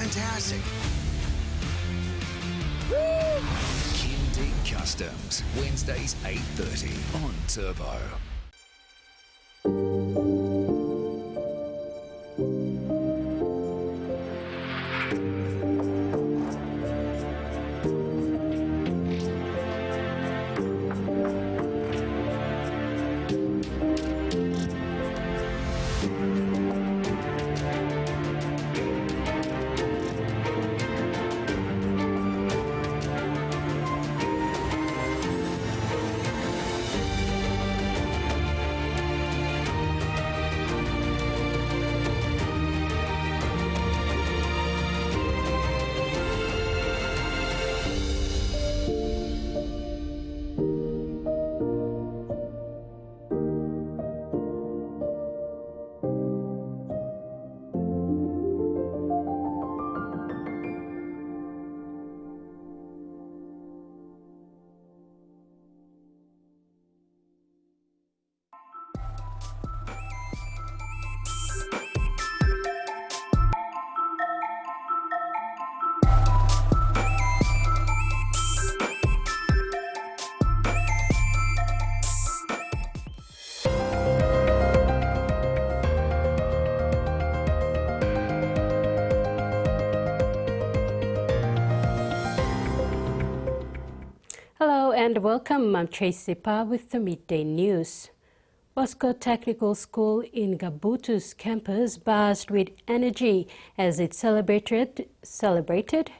fantastic. Woo! Kanda Customs, Wednesdays 8:30 on Turbo. Hello and welcome. I'm Tracy Pa with the Midday News. Bosco Technical School in Gabutu's campus buzzed with energy as it celebrated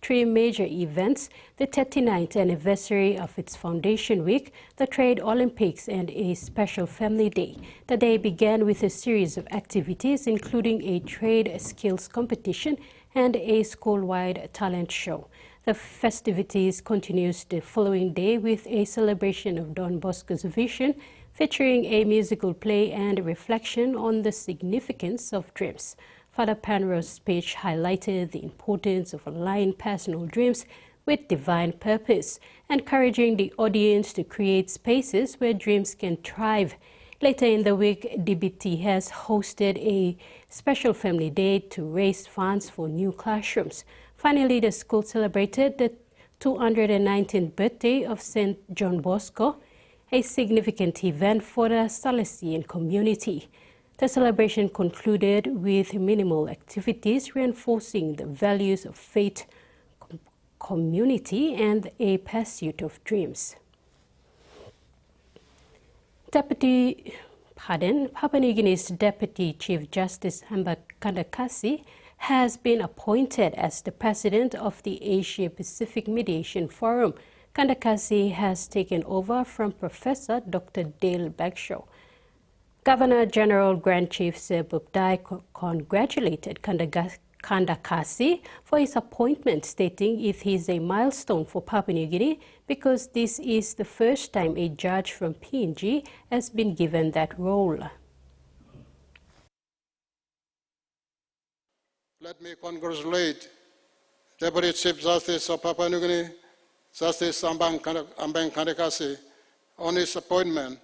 three major events: the 39th anniversary of its foundation week, the Trade Olympics, and a special family day. The day began with a series of activities including a trade skills competition and a school-wide talent show. The festivities continues the following day with a celebration of Don Bosco's vision, featuring a musical play and reflection on the significance of dreams. Father Panro's speech highlighted the importance of aligning personal dreams with divine purpose, encouraging the audience to create spaces where dreams can thrive. Later in the week, DBT has hosted a special family day to raise funds for new classrooms. Finally, the school celebrated the 219th birthday of St. John Bosco, a significant event for the Salesian community. The celebration concluded with minimal activities reinforcing the values of faith, community, and a pursuit of dreams. Papua New Guinea's Deputy Chief Justice Kanda has been appointed as the president of the Asia-Pacific Mediation Forum. Kanda has taken over from Professor Dr. Dale Bagshaw. Governor-General Grand Chief Sir Bukdai congratulated Kanda for his appointment, stating it is a milestone for Papua New Guinea because this is the first time a judge from PNG has been given that role. Let me congratulate Deputy Chief Justice of Papua New Guinea, Justice Ambang Kandakasi, on his appointment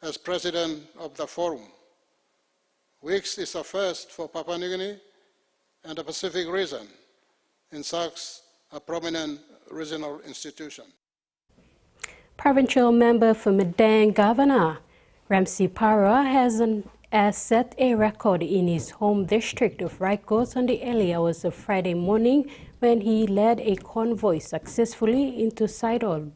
as President of the Forum, which is a first for Papua New Guinea and the Pacific region in such a prominent regional institution. Provincial member for Madang Governor Ramsey Para has set a record in his home district of Raikos on the early hours of Friday morning when he led a convoy successfully into Sidol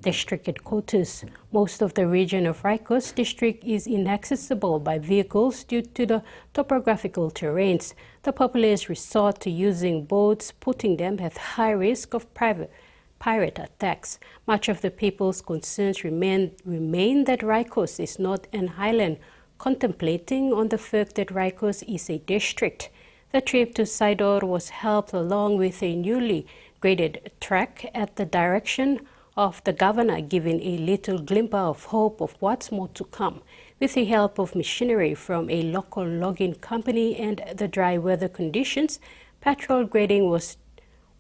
district headquarters. Most of the region of Raikos district is inaccessible by vehicles due to the topographical terrains. The populace resort to using boats, putting them at high risk of pirate attacks. Much of the people's concerns remain that Raikos is not an island, contemplating on the fact that Raikos is a district. The trip to Sidor was helped along with a newly graded track at the direction of the governor, giving a little glimmer of hope of what's more to come. With the help of machinery from a local logging company and the dry weather conditions, patrol grading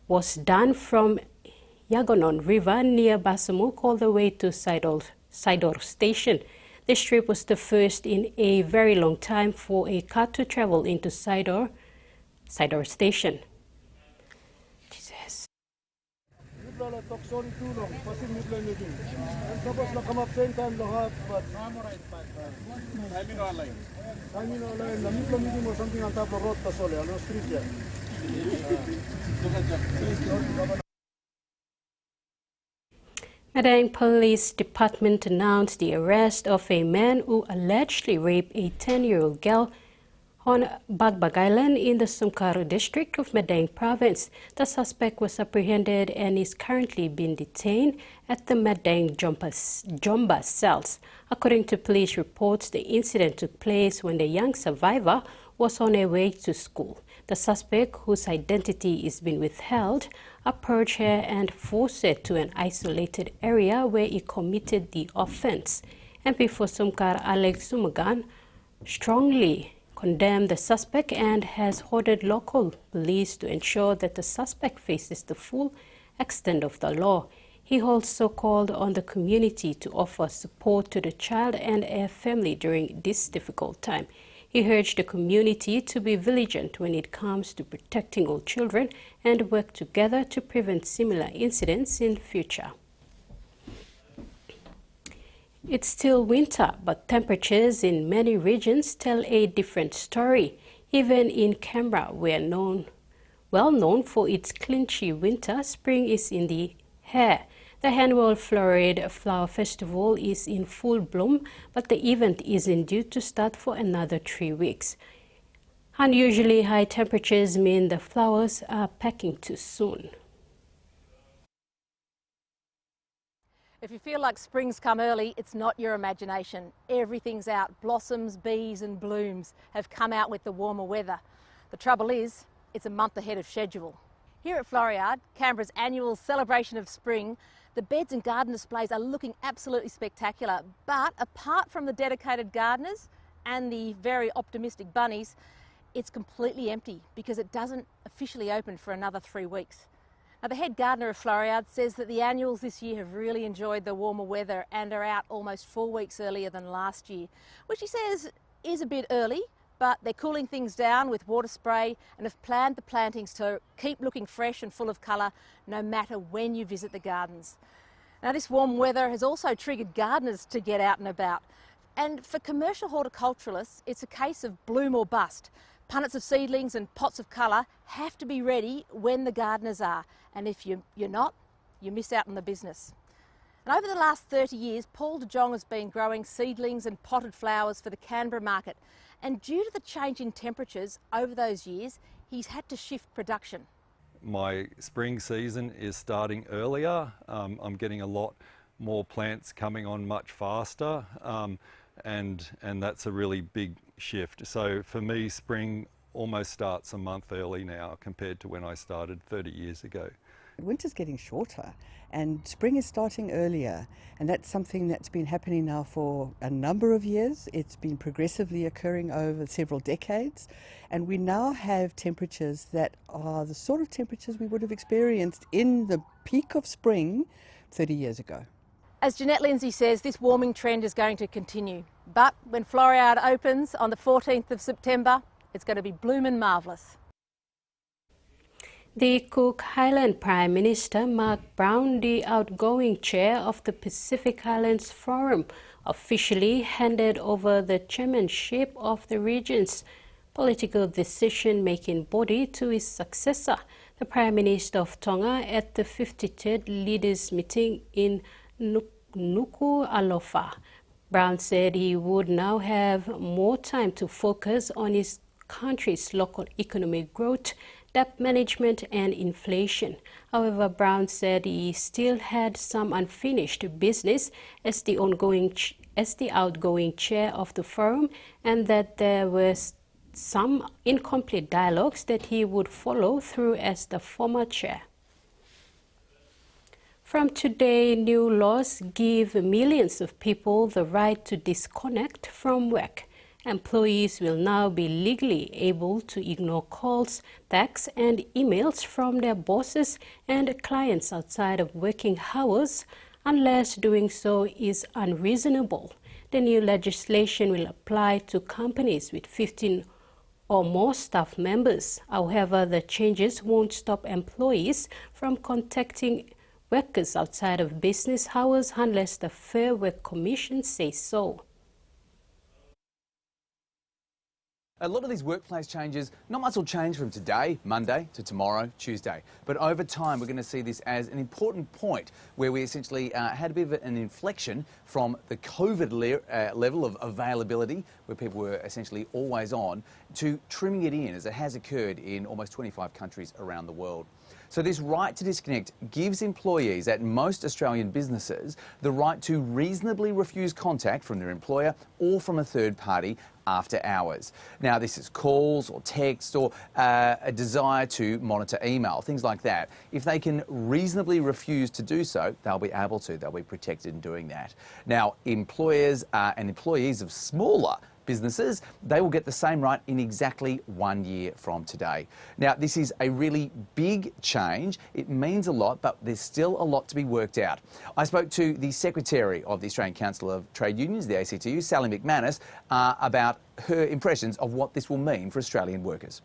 was done from Yagonon River near Basamuk all the way to Sidor Station. This trip was the first in a very long time for a car to travel into Sidor Station. pala talk sorry too long. Kasi midline meeting. And suppose na come up same time lahat, but I'm alright. I'm in our line. I'm in our line. The midline meeting was something on top of road tasole, on the street here. Madang Police Department announced the arrest of a man who allegedly raped a 10-year-old girl on Bagbag Island in the Sumkaru district of Madang province. The suspect was apprehended and is currently being detained at the Madang Jomba cells. According to police reports, the incident took place when the young survivor was on her way to school. The suspect, whose identity is being withheld, approached her and forced her to an isolated area where he committed the offense. MP for Sumkar Alex Sumagan strongly condemned the suspect and has ordered local police to ensure that the suspect faces the full extent of the law. He also called on the community to offer support to the child and her family during this difficult time. He urged the community to be vigilant when it comes to protecting all children and work together to prevent similar incidents in future. It's still winter, but temperatures in many regions tell a different story. Even in Canberra, well known for its clinchy winter, spring is in the air. The annual Florid Flower Festival is in full bloom, but the event isn't due to start for another 3 weeks. Unusually high temperatures mean the flowers are packing too soon. If you feel like spring's come early, it's not your imagination. Everything's out. Blossoms, bees and blooms have come out with the warmer weather. The trouble is, it's a month ahead of schedule. Here at Floriade, Canberra's annual celebration of spring, the beds and garden displays are looking absolutely spectacular. But apart from the dedicated gardeners and the very optimistic bunnies, it's completely empty because it doesn't officially open for another 3 weeks. Now, the head gardener of Floriade says that the annuals this year have really enjoyed the warmer weather and are out almost 4 weeks earlier than last year, which he says is a bit early, but they're cooling things down with water spray and have planned the plantings to keep looking fresh and full of colour no matter when you visit the gardens. Now, this warm weather has also triggered gardeners to get out and about. And for commercial horticulturalists, it's a case of bloom or bust. Punnets of seedlings and pots of colour have to be ready when the gardeners are. And if you're not, you miss out on the business. And over the last 30 years, Paul de Jong has been growing seedlings and potted flowers for the Canberra market. And due to the change in temperatures over those years, he's had to shift production. My spring season is starting earlier. I'm getting a lot more plants coming on much faster, and that's a really big shift. So for me, spring almost starts a month early now compared to when I started 30 years ago. Winter's getting shorter and spring is starting earlier, and that's something that's been happening now for a number of years. It's been progressively occurring over several decades, and we now have temperatures that are the sort of temperatures we would have experienced in the peak of spring 30 years ago. As Jeanette Lindsay says, this warming trend is going to continue. But when Floriade opens on the 14th of September, it's going to be bloomin' marvellous. The Cook Island Prime Minister Mark Brown, the outgoing chair of the Pacific Islands Forum, officially handed over the chairmanship of the region's political decision-making body to his successor, the Prime Minister of Tonga, at the 53rd Leaders Meeting in Nuku'alofa. Brown said he would now have more time to focus on his country's local economic growth, debt management and inflation. However, Brown said he still had some unfinished business as the outgoing chair of the forum, and that there was some incomplete dialogues that he would follow through as the former chair. From today, new laws give millions of people the right to disconnect from work. Employees will now be legally able to ignore calls, texts and emails from their bosses and clients outside of working hours unless doing so is unreasonable. The new legislation will apply to companies with 15 or more staff members. However, the changes won't stop employees from contacting workers outside of business hours unless the Fair Work Commission says so. A lot of these workplace changes, not much will change from today, Monday, to tomorrow, Tuesday. But over time, we're going to see this as an important point where we essentially had a bit of an inflection from the COVID level of availability, where people were essentially always on, to trimming it in, as it has occurred in almost 25 countries around the world. So this right to disconnect gives employees at most Australian businesses the right to reasonably refuse contact from their employer or from a third party after hours. Now, this is calls or text or a desire to monitor email, things like that. If they can reasonably refuse to do so, they'll be able to. They'll be protected in doing that. Now, employers and employees of smaller businesses, they will get the same right in exactly 1 year from today. Now, this is a really big change. It means a lot, but there's still a lot to be worked out. I spoke to the Secretary of the Australian Council of Trade Unions, the ACTU, Sally McManus, about her impressions of what this will mean for Australian workers.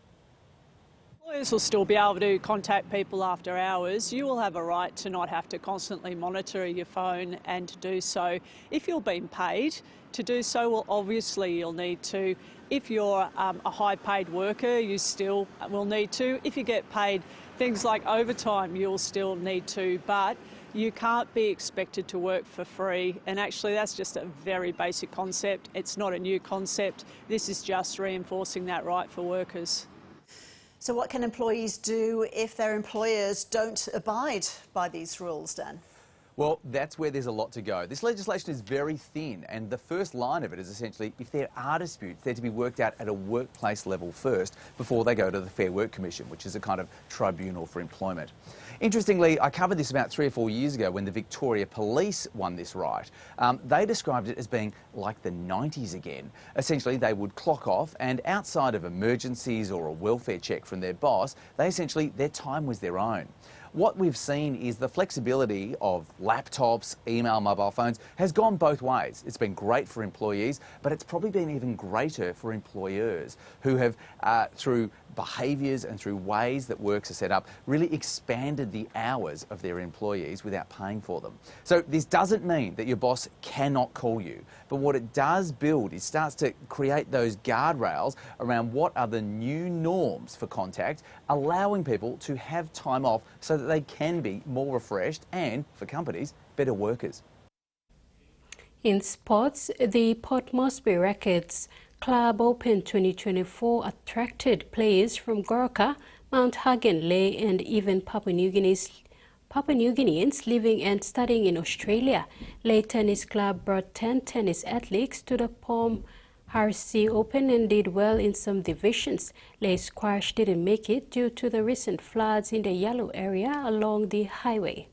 Employers will still be able to contact people after hours. You will have a right to not have to constantly monitor your phone and to do so. If you're being paid to do so, well, obviously you'll need to. If you're a high-paid worker, you still will need to. If you get paid things like overtime, you'll still need to. But you can't be expected to work for free. And actually, that's just a very basic concept. It's not a new concept. This is just reinforcing that right for workers. So what can employees do if their employers don't abide by these rules, Dan? Well, that's where there's a lot to go. This legislation is very thin, and the first line of it is essentially if there are disputes, they're to be worked out at a workplace level first before they go to the Fair Work Commission, which is a kind of tribunal for employment. Interestingly, I covered this about 3 or 4 years ago when the Victoria Police won this right. They described it as being like the 90s again. Essentially, they would clock off, and outside of emergencies or a welfare check from their boss, their time was their own. What we've seen is the flexibility of laptops, email, mobile phones has gone both ways. It's been great for employees, but it's probably been even greater for employers who have, through behaviours and through ways that works are set up, really expanded the hours of their employees without paying for them. So this doesn't mean that your boss cannot call you, but what it does build is starts to create those guardrails around what are the new norms for contact, allowing people to have time off so that they can be more refreshed and, for companies, better workers. In sports, the Port Moresby Rackets Club Open 2024 attracted players from Goroka, Mount Hagen, Lae and even Papua New Guineans living and studying in Australia. Lae Tennis Club brought 10 tennis athletes to the Pom RC Open and did well in some divisions. Lae Squash didn't make it due to the recent floods in the Yellow area along the highway.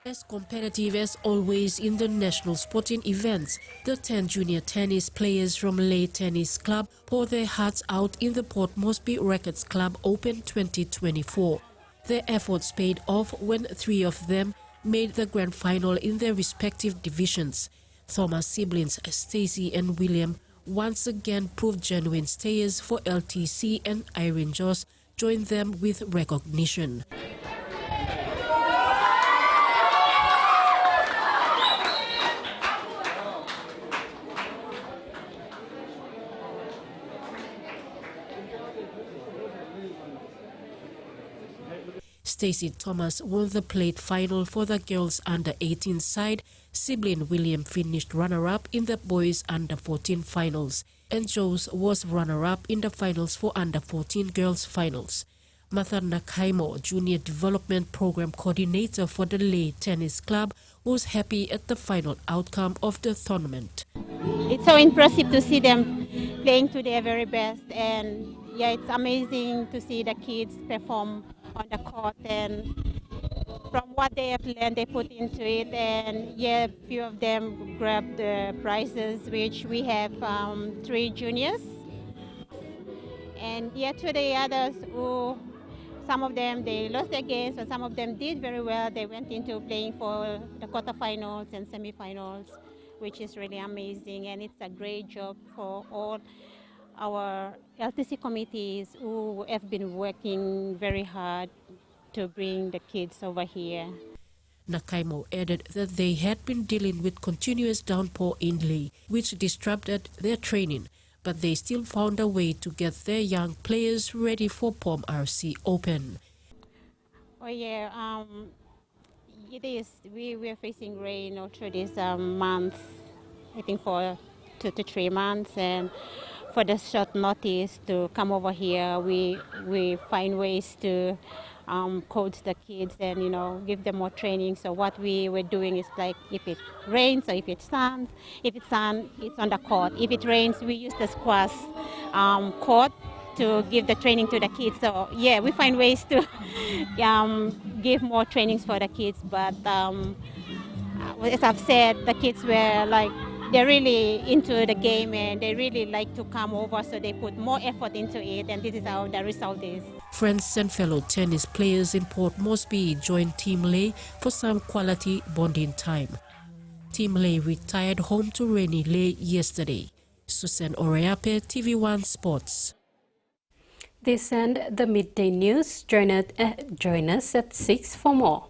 As competitive as always in the national sporting events, the 10 junior tennis players from Lae Tennis Club poured their hearts out in the Port Moresby Rackets Club Open 2024. Their efforts paid off when 3 of them made the grand final in their respective divisions. Thomas' siblings Stacey and William once again proved genuine stayers for LTC, and Irene Joss joined them with recognition. Stacey Thomas won the plate final for the girls under-18 side. Sibling William finished runner-up in the boys under-14 finals, and Joes was runner-up in the finals for under-14 girls finals. Martha Nakaimo, Junior Development Program Coordinator for the Lae Tennis Club, was happy at the final outcome of the tournament. It's so impressive to see them playing to their very best, and yeah, it's amazing to see the kids perform on the court, and from what they have learned, they put into it, and yeah, a few of them grabbed the prizes, which we have 3 juniors, and yeah, to the others who, some of them, they lost their games, but some of them did very well. They went into playing for the quarterfinals and semifinals, which is really amazing, and it's a great job for all our LTC committees who have been working very hard to bring the kids over here. Nakaimo added that they had been dealing with continuous downpour in Leh, which disrupted their training, but they still found a way to get their young players ready for POM RC Open. Oh yeah, it is. We are facing rain all through this month, I think for 2 to 3 months, and for the short notice to come over here, we find ways to coach the kids and give them more training. So what we were doing is like if it rains or if it's sun, it's on the court. If it rains, we use the squash court to give the training to the kids. So yeah, we find ways to give more trainings for the kids. But as I've said, the kids were like, they're really into the game and they really like to come over, so they put more effort into it, and this is how the result is. Friends and fellow tennis players in Port Moresby joined Team Leh for some quality bonding time. Team Leh retired home to rainy Leh yesterday. Susan Oreape, TVWAN Sports. This and the midday news. Join us at 6 for more.